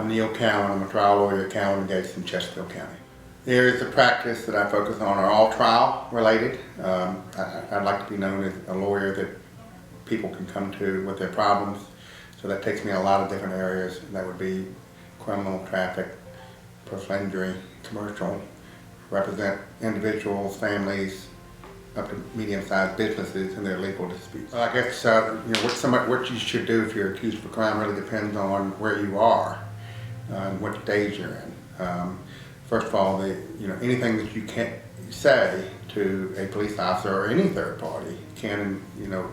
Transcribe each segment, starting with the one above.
I'm Neil Cowan. I'm a trial lawyer at CowanGates in Chesterfield County. The areas of practice that I focus on are all trial related. I'd like to be known as a lawyer that people can come to with their problems. So that takes me a lot of different areas. That would be criminal, traffic, personal injury, commercial, represent individuals, families, up to medium-sized businesses in their legal disputes. Well, I guess what you should do if you're accused of a crime really depends on where you are and what stage you're in. First of all, anything that you can't say to a police officer or any third party can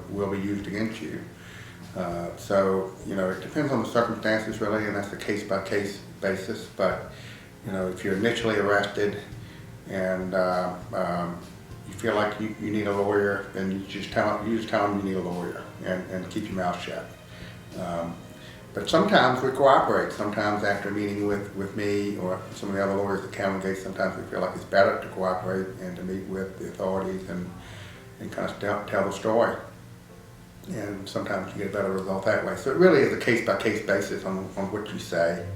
will be used against you. It depends on the circumstances really, and that's a case-by-case basis. But if you're initially arrested and you feel like you need a lawyer, then you just tell them you need a lawyer and keep your mouth shut. But sometimes we cooperate. Sometimes after meeting with me or some of the other lawyers at CowanGates, sometimes we feel like it's better to cooperate and to meet with the authorities and kind of tell the story. And sometimes you get a better result that way. So it really is a case-by-case basis on what you say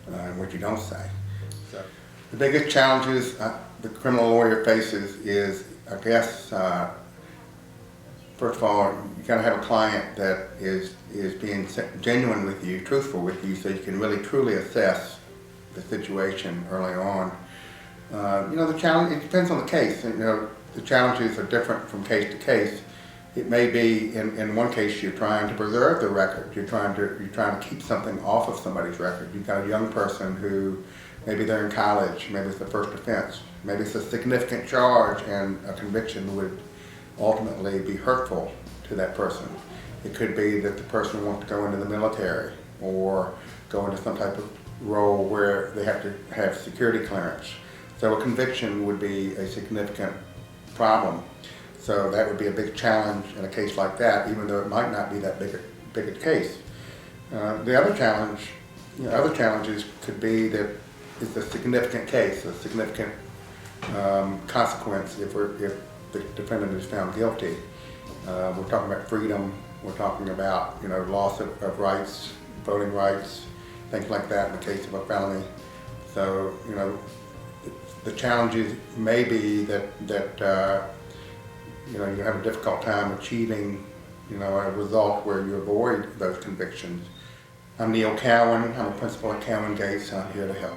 and what you don't say. So the biggest challenges the criminal lawyer faces is, I guess, first of all, you got to have a client that is being genuine with you, truthful with you, so you can really truly assess the situation early on. The challenge, it depends on the case. The challenges are different from case to case. It may be in one case you're trying to preserve the record. You're trying to keep something off of somebody's record. You've got a young person who maybe they're in college, maybe it's the first offense, maybe it's a significant charge, and a conviction would ultimately be hurtful to that person. It could be that the person wants to go into the military or go into some type of role where they have to have security clearance. So a conviction would be a significant problem. So that would be a big challenge in a case like that, even though it might not be that big a case. The other challenge, other challenges could be that it's a significant case, a significant consequence if the defendant is found guilty. We're talking about freedom. We're talking about loss of rights, voting rights, things like that in the case of a felony. So the challenges may be that you have a difficult time achieving a result where you avoid those convictions. I'm Neil Cowan. I'm a principal at CowanGates, and I'm here to help.